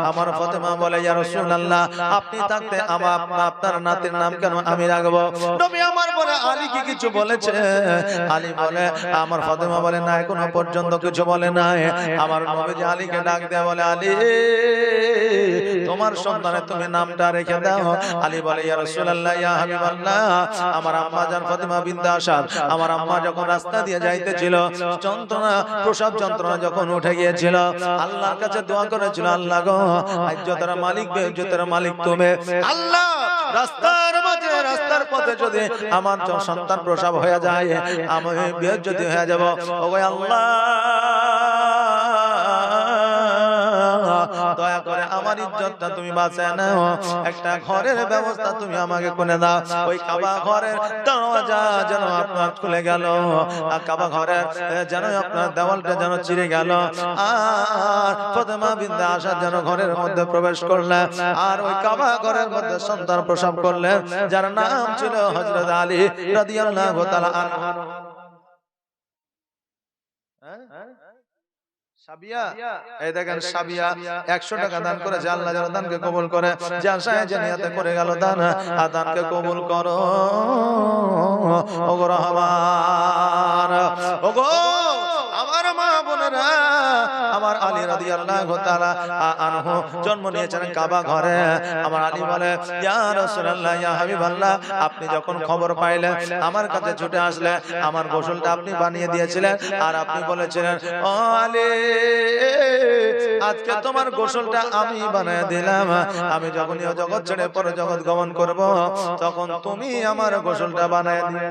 আমার ফাতেমা বলে ইয়া রাসূলুল্লাহ আপনি থাকতে আপনার নাতির নাম কেন আমি রাখবো? নবী আমার বলে আলী কি কিছু বলেছে? আলী বলে আমার ফাতেমা বলে না এখনো পর্যন্ত কিছু বলে নাই। আমার নবীজি আলীকে ডাক দেয়া বলে আলী তোমার সন্তানের তুমি নামটা রেখে দাও। আলী বলে ইয়া রাসূলুল্লাহ ইয়া হাবিবাল্লাহ আমার আম্মা জান ফাতেমা বিনতে আসাদ আমার আম্মা যখন রাস্তা দিয়ে যাইতেছিল যন্ত্রণা প্রসব যন্ত্রণা যখন উঠে গিয়েছিল আল্লাহর কাছে দোয়া করেছিল আল্লাহ গো ইজ্জতের মালিক বেইজ্জতের মালিক তুমি আল্লাহ রাস্তার মাঝে রাস্তার পথে যদি আমার সন্তান প্রসব হয়ে যায় আমি বেইজ্জতি হয়ে যাব ওগো আল্লাহ দয়া করে আমার ইজ্জতটা তুমি বাঁচায় নাও একটা ঘরের ব্যবস্থা তুমি আমাকে করে দাও ওই কাবা ঘরের দরজা যেন আপনার খুলে গেল কাবা ঘরের যেন আপনার দেওয়ালটা যেন চিরে গেল আর ফাতেমা বিনতে আসাদ যেন ঘরের মধ্যে প্রবেশ করলেন আর ওই কাবা ঘরের মধ্যে সন্তান প্রসব করলেন যার নাম ছিল হযরত আলী রাদিয়াল্লাহু তাআলা আনহু। সাবিয়া এই দেখেন সাবিয়া 100 টাকা দান করেছে আল্লাহ যেন দানকে কবুল করে যে আশায় যে নিয়তে করে গেল দান আর দানকে কবুল করো ওগো রহমান ওগো আমার মা বোনেরা আমার আলী রাদিয়াল্লাহু তাআলা আনহু জন্ম নিয়েছেন কাবা ঘরে। আমার আলী বলে ইয়া রাসূলুল্লাহ ইয়া হাবিবাল্লাহ আপনি যখন খবর পাইলেন আমার কাছে ছুটে আসলে আমার গোসলটা আপনি বানিয়ে দিয়েছিলেন আর আপনি বলেছিলেন ও আলী আজকে তোমার গোসলটা আমি বানিয়ে দিলাম আমি যখন এই জগৎ ছেড়ে পর জগৎ গমন করব তখন তুমি আমার গোসলটা বানিয়ে দিবে।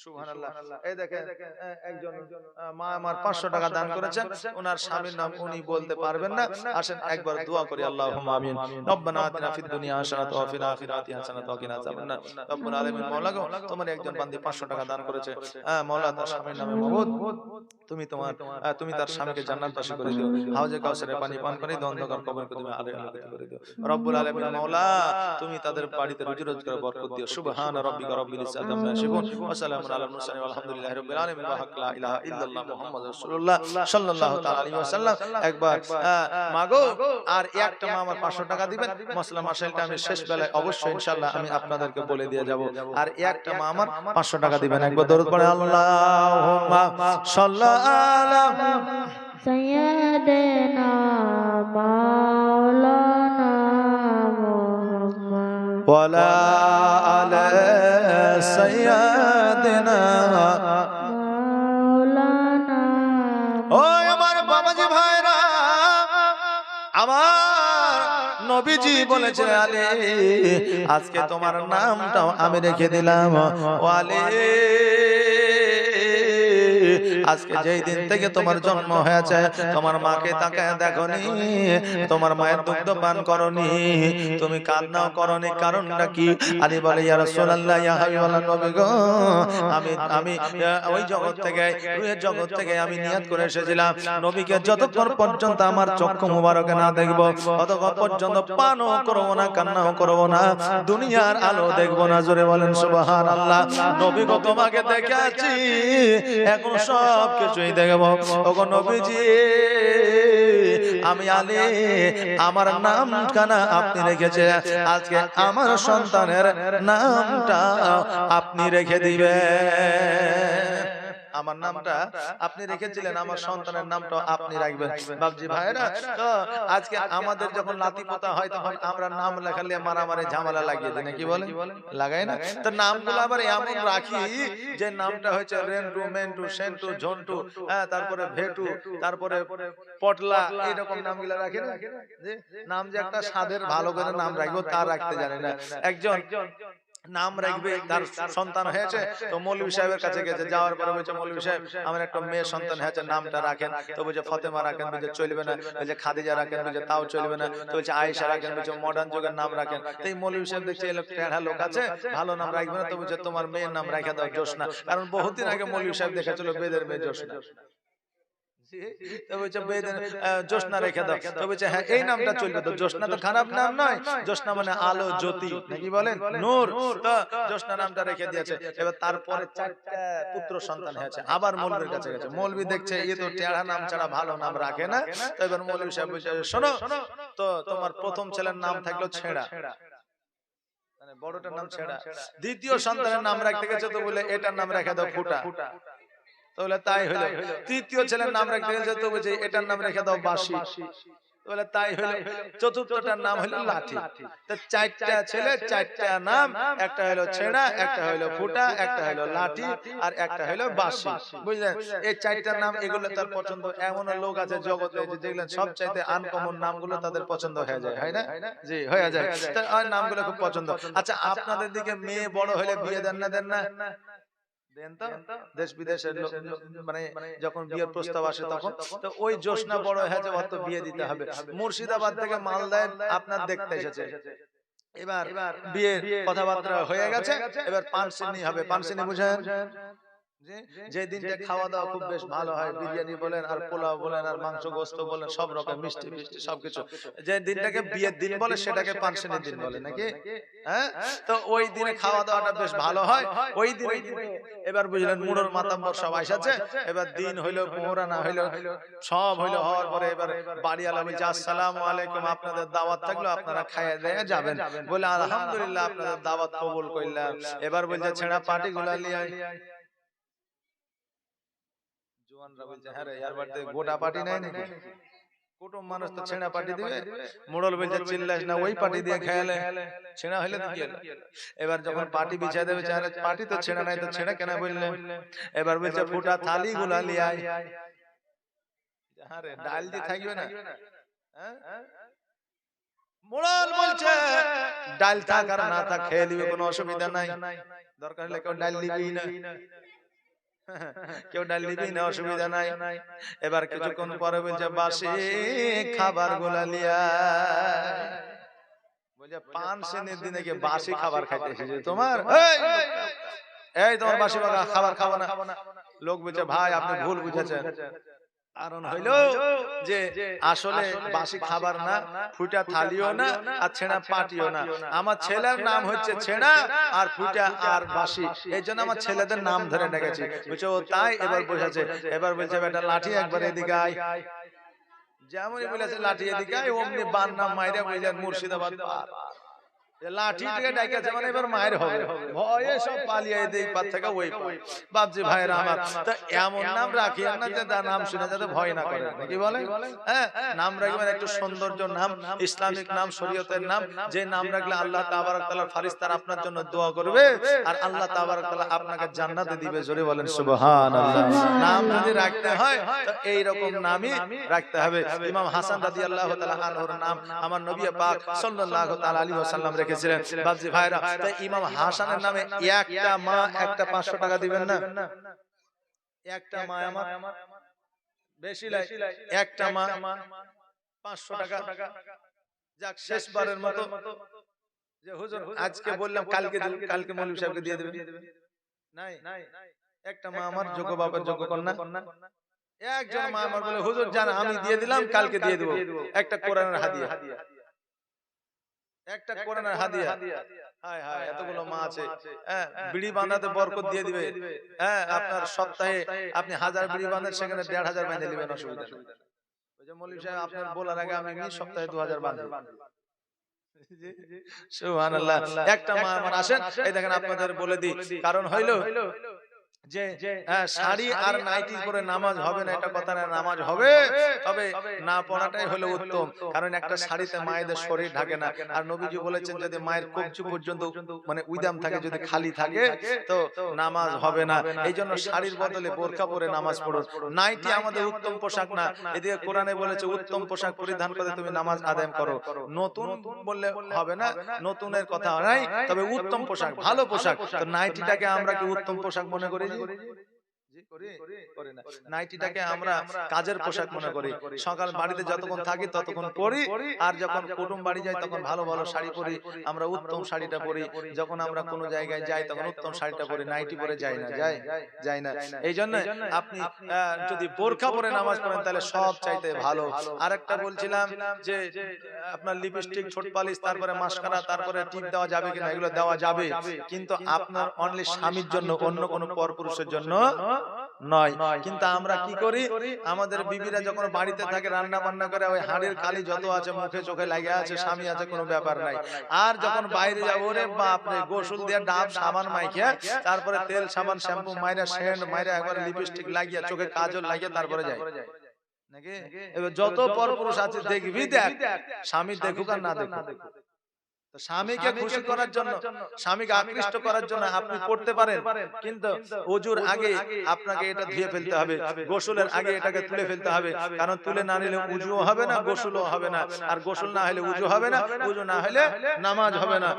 সুবহানাল্লাহ এই দেখেন একজন মা আমার 500 টাকা দান করেছেন ওনার স্বামীর নাম উনি বলতে পারবেন না আসেন একবার দোয়া করি আল্লাহুম্মা আমিন রব্বানা আতিনা ফিদ দুনিয়া হাসানাতাও ওয়া ফিল আখিরাতি হাসানাতাও ওয়া কিনা আযাবান্নার রব্বুল আলামিন মাওলা গো তোমার একজন বান্দি 500 টাকা দান করেছে মাওলা তার স্বামীর নামে মাবুদ তুমি তার স্বামীকে জান্নাতবাসী করে দিও হাউজে কাউসারের পানি পান করে দাও অন্ধকার কবরকে তুমি আলোকিত করে দিও রব্বুল আলামিন মাওলা তুমি তাদের বাড়িতে রুজি রোজগারে বরকত দিও সুবহান রাব্বিকা রাব্বিল ইজ্জাতি আম্মা ইয়াসিফুন ওয়া সালামুন আলাল মুরসালিন আলহামদুলিল্লাহি রাব্বিল আলামিন ওয়া হাক্কা লা ইলাহা ইল্লাল্লাহ মুহাম্মাদুর রাসূলুল্লাহ সাল্লাল্লাহু তাআলা আলাইহি ওয়াসাল্লাম। একবার মাগো আর একটা মা আমার 500 টাকা দিবেন মসলা মাসাইলটা আমি শেষ বেলায় অবশ্যই ইনশাআল্লাহ আমি আপনাদেরকে বলে দিয়ে যাব আর একটা মা আমার 500 টাকা দিবেন একবার দরুদ পড়ে আল্লাহুম্মা সাল্লি আলা সাইয়্যিদিনা মাওলানা মুহাম্মদ ওয়া লা আলা সাইয়্যিদিনা মাওলানা। ও আমার বাবাজি ভাইরা আমার নবীজি বলেছে আলী আজকে তোমার নামটাও আমি রেখে দিলাম ও আলী আজকে যেই দিন থেকে তোমার জন্ম হয়েছে তোমার মাকে তাকায় দেখোনি তোমার মায়ের দুগ্ধ পান করনি তুমি কান্নাও করনি কারণটা কি? আলী বলে ইয়া রাসূলুল্লাহ ইয়া হাবিবাল্লাহ নবী গো আমি ওই জগৎ থেকে রুহের জগৎ থেকে আমি নিয়ত করে এসেছিলাম নবীকে যতক্ষণ পর্যন্ত আমার চক্ষু মুবারকে না দেখব ততক্ষণ পর্যন্ত পানও করব না কান্নাও করব না দুনিয়ার আলো দেখব না। জোরে বলেন সুবহানাল্লাহ। নবী গো তোমাকে দেখেছি এখন সব কিছুই দেখব। ওগো নবীজি আমি আলী আমার নামখানা আপনি রেখেছে আজকে আমার সন্তানের নামটা আপনি রেখে দিবেন। আমার নামটা আপনি রেখেছিলেন আমার সন্তানের নামটা আপনি রাখবেন। বাবজি ভাইরা তো আজকে আমাদের যখন লাতি পোতা হয় তখন আমরা নাম লেখালে মারামারি ঝামেলা লাগিয়ে দিই নাকি বলে লাগাই না? তো নামগুলো আবার এমন রাখি যে নামটা হচ্ছে রেন্টু মেন্টু সেন্টু ঝন্টু তারপরে ভেটু তারপরে পটলা এরকম নামগুলো রাখে না। নাম যে একটা স্বাদের ভালো করে নাম রাখবো তা রাখতে জানে না। একজন নাম রাখবে তার সন্তান হয়েছে তো মৌলভী সাহেবের কাছে গেছে যাওয়ার পরে বলছে মৌলভী সাহেব আমার একটা মেয়ে সন্তান হয়েছে নামটা রাখেন তো বলছে ফাতেমা রাখেন বলছে চলবে না বলছে খাদিজা রাখেন বলছে তাও চলবে না তো বলছে আয়েশা রাখেন বলছে মডার্ন যুগের নাম রাখেন তো এই মৌলভী সাহেব দেখছে এই লোক টেढ़া লোক আছে ভালো নাম রাখবে না তো বলছে তোমার মেয়ের নাম রেখে দাও জোসনা কারণ বহুদিন আগে মৌলভী সাহেব দেখেছিল বেদের মেয়ে জোসনা তো বলছে জোসনা রেখে দাও, তো বলছে হ্যাঁ এই নামটা চলবে। তো জোসনা তো খারাপ নাম নয়, জোসনা মানে আলো জ্যোতি নাকি বলেন নূর, তো জোসনা নামটা রেখে দিয়েছে। এবার তারপরে 4টা পুত্র সন্তান হয়েছে, আবার মৌলভীর কাছে গেছে। মৌলভী দেখছে এ তো টেড়া নাম ছাড়া ভালো নাম রাখে না। তো এবার মৌলভী সাহেব বলছে শোনো, তো তোমার প্রথম ছেলের নাম থাকলো ছেঁড়া, মানে বড়টার নাম ছেঁড়া, দ্বিতীয় সন্তানের নাম রাখতে গেছে তো বলে এটার নাম রেখে দাও ফুটা, তাহলে তাই হলো। তৃতীয় ছেলের নাম রাখতে গেছে তো বলছে এটার নাম রেখে দাও বাঁশি, বলে তাই হলো। চতুর্থটার নাম হলো লাঠি। তো 4টা ছেলে 4টা নাম, একটা হলো ছেঁড়া, একটা হলো ফুটা, একটা হলো লাঠি, আর একটা হলো বাঁশি। বুঝলেন, এই 4টা নাম এগুলো তার পছন্দ। এমন লোক আছে জগতে যে দেখলেন সবচাইতে আনকমন নামগুলো তাদের পছন্দ হয়ে যায়, হয় না? জি হয়ে যায়, তার নামগুলো খুব পছন্দ। আচ্ছা আপনাদের দিকে মেয়ে বড় হলে বিয়ে দেন না দেন না? দেন তো, দেশ বিদেশের মানে যখন বিয়ের প্রস্তাব আসে তখন। তো ওই জোসনা বড় হয়েছে, অত বিয়ে দিতে হবে। মুর্শিদাবাদ থেকে মালদায় আপনার দেখতে এসেছে, এবার বিয়ের কথাবার্তা হয়ে গেছে, এবার পানসিনি হবে। পানসিনি বুঝেন? যে দিনটা খাওয়া দাওয়া খুব বেশ ভালো হয়, বিরিয়ানি বলেন আর পোলাও বলেন আর মাংস গোস্ত বলেন সব রকম মিষ্টি মিষ্টি সবকিছু, যে দিনটাকে বিয়ের দিন বলে সেটাকে পানসিনির দিন বলে নাকি? হ্যাঁ, তো ওই দিনে খাওয়া দাওয়াটা বেশ ভালো হয়। ওই দিনে এবার বুঝলেন মুড়োর মাতাম্বর সব এসেছে, এবার দিন হইলো মোহরানা হইলো, সব হইলো। হওয়ার পরে এবার বাড়িওয়ালা বলছে আসসালামু আলাইকুম, আপনাদের দাওয়াত থাকলো, আপনারা খাইয়ে দিয়ে যাবেন। বলে আলহামদুলিল্লাহ আপনাদের দাওয়াত কবুল করলাম। এবার বলছে ছেঁড়া পাটি গুলা লিয়ে বলছে হ্যাঁ রে ইয়ার বাড়িতে গোটা পাটি নাই নাকি? কুটুম মানুষ তো ছেঁড়া পাটি দিবে। মোড়ল বলছে চিল্লাস না, ওই পাটি দিয়ে খেয়ালে ছেঁড়া হইলে তো কি হলো? এবার যখন পাটি বিছাই দেবে, পাটি তো ছেঁড়া নাই, তো ছেঁড়া কেন বললে? এবার বলছে ফুটা থালি গুলা লিয়াই। হ্যাঁ রে ডাল দিয়ে থাকবে না? হ্যাঁ, মোড়ল বলছে ডাল থাক আর না থাক খেয়ে নিবে, কোনো অসুবিধা নাই, দরকার হলে কেউ ডাল নিবি না, কেউ ডাল নিবি না, অসুবিধা নাই। এবার কিছুক্ষণ পরে বলছে বাসি খাবার গুলা লিয়া। বলছে পানসিনির দিনে কি বাসি খাবার খাইতে এসেছে তোমার? এই তোমার বাসি খাবার খাবো না। লোক বলছে ভাই আপনি ভুল বুঝেছেন, কারণ হইলো যে আসলে বাসি খাবার না, ফুটা থালিও না, আর ছেঁড়া পাটিও না। আমার ছেলের নাম হচ্ছে ছেঁড়া আর ফুটা আর বাসি, এই জন্য আমার ছেলেদের নাম ধরে ডেকেছি। বুঝছো ও তাই? এবার বোঝাচ্ছে। এবার বলছে বেটা লাঠি একবার এদিকে আয়। যেমনই বলেছে লাঠি এদিকে আয়, অমনি বান নাম মাইরা বললেন মুর্শিদাবাদ পার। লাঠি থেকে ডাইকাছে মানে এবার মায়ের হবে, ভয়ে সব পালিয়ে এই পার থেকে ওই পার। বাপজি ভাইরা আমার, তো এমন নাম রাখি না যে তার নাম শুনে যাতে ভয় না করে, নাকি বলে? হ্যাঁ, নাম রাখবেন একটু সৌন্দর্য নাম, ইসলামিক নাম, শরীয়তের নাম, যে নাম রাখলে আল্লাহ তাবারক তাআলার ফেরেশতারা আপনার জন্য দোয়া করবে আর আল্লাহ তাবারক তাআলা আপনাকে জান্নাতে দিবে। জোরে বলেন সুবহানাল্লাহ। নাম যদি রাখতে হয় তো এই রকম নামই রাখতে হবে। ইমাম হাসান রাদিয়াল্লাহু তাআলা আনহুর নাম আমার নবী পাক সাল্লাল্লাহু তাআলা আলাইহি ওয়াসাল্লাম রেখেছিলেন। বাপজি ভাইরা, তাই ইমাম হাসানের নামে একটা মা একটা 500 টাকা দিবেন না? একটা মা আমার বেশি লাগে, একটা মা 500 টাকা। যাক শেষবারের মতো যে হুজুর আজকে বললাম কালকে মৌলভী সাহেবকে দিয়ে দেবেন, নাই একটা মা আমার যোগ্য বাবার যোগ্য কন্যা। একজন মা আমার বলে হুজুর জান আমি দিয়ে দিলাম, কালকে দিয়ে দেব একটা কোরআনের হাদিয়া, একটা কোরআনের হাদিয়া। হায় হায় এতগুলো মা আছে, হ্যাঁ বিড়ি বাঁধাতে বরকত দিয়ে দিবে। হ্যাঁ, আপনার সপ্তাহে আপনি 1000 বিড়ি বাঁধেন, সেখানে 1500 বেঁধে নেবেন, অসুবিধা নেই। ওই যে মৌলভী সাহেব আপনার বলার আগে আমি সপ্তাহে 2000 বাঁধি। সুবহানাল্লাহ। একটা মা আমার আসেন, এই দেখেন আপনাদের বলে দিই, কারণ হইলো যে শাড়ি আর নাইটি পরে নামাজ হবে না এটা কথা না, নামাজ হবে, তবে না পড়াটাই হলো উত্তম। কারণ একটা শাড়িতে মায়েদের শরীর ঢাকে না, আর নবীজি বলেছেন যদি মায়ের কবজি পর্যন্ত মানে উইদাম থাকে, যদি খালি থাকে তো নামাজ হবে না। এই জন্য শাড়ির বদলে বোরকা পরে নামাজ পড়ো। নাইটি আমাদের উত্তম পোশাক না, এদিকে কোরআনে বলেছে উত্তম পোশাক পরিধান করে তুমি নামাজ আদায় করো। নতুন বললে হবে না, নতুনের কথা নাই, তবে উত্তম পোশাক ভালো পোশাক। তো নাইটিটাকে আমরা কি উত্তম পোশাক মনে করি? করি না। নাইটিটাকে আমরা কাজের পোশাক মনে করি। সকাল বাড়িতে যতক্ষণ থাকি ততক্ষণ পরি, আর যখন কুটুম বাড়ি যাই তখন ভালো ভালো শাড়ি পরি, আমরা উত্তম শাড়িটা পরি। যখন আমরা কোনো জায়গায় যাই তখন উত্তম শাড়িটা পরি, নাইটি পরে যাই না, যাই না। এই জন্য আপনি যদি বোরকা পরে নামাজ পড়েন তাহলে সব চাইতে ভালো। আরেকটা বলছিলাম যে আপনার লিপস্টিক, ঠোঁট পালিশ, তারপরে মাস্কারা, তারপরে টিপ দেওয়া যাবে কিনা, এগুলো দেওয়া যাবে, কিন্তু আপনার অনলি স্বামীর জন্য, অন্য কোনো পরপুরুষের জন্য নয়। কিন্তু আমরা কি করি, আমাদের বিবিরা যখন বাড়িতে থাকে রান্না বান্না করে, ওই হাড়ের কালি যত আছে মুখে চোখে লাগে আছে, স্বামী আছে, কোনো ব্যাপার নাই। আর যখন বাইরে যাবো, রে বাপ রে, গোসল দিয়ে ডাব সাবান মাইকে, তারপরে তেল সাবান শ্যাম্পু মাইরা, সেন্ট মাইরা, একবার লিপস্টিক লাগিয়ে, চোখে কাজল লাগিয়ে তারপরে যায় নাকি। এবার যত পরপুরুষ আছে দেখবি, দেখ, স্বামী দেখুক আর না দেখুক, স্বামীকে খুশি করার জন্য, স্বামীকে আকৃষ্ট করার জন্য আপনি করতে পারেন, কিন্তু ওজুর আগে আপনাকে এটা ধুয়ে ফেলতে হবে, গোসলের আগে এটাকে তুলে ফেলতে হবে। কারণ তুলে না নিলে উজুও হবে না, গোসলও হবে না, আর গোসল না হলে উজু হবে না, উজু না হলে নামাজ হবে না।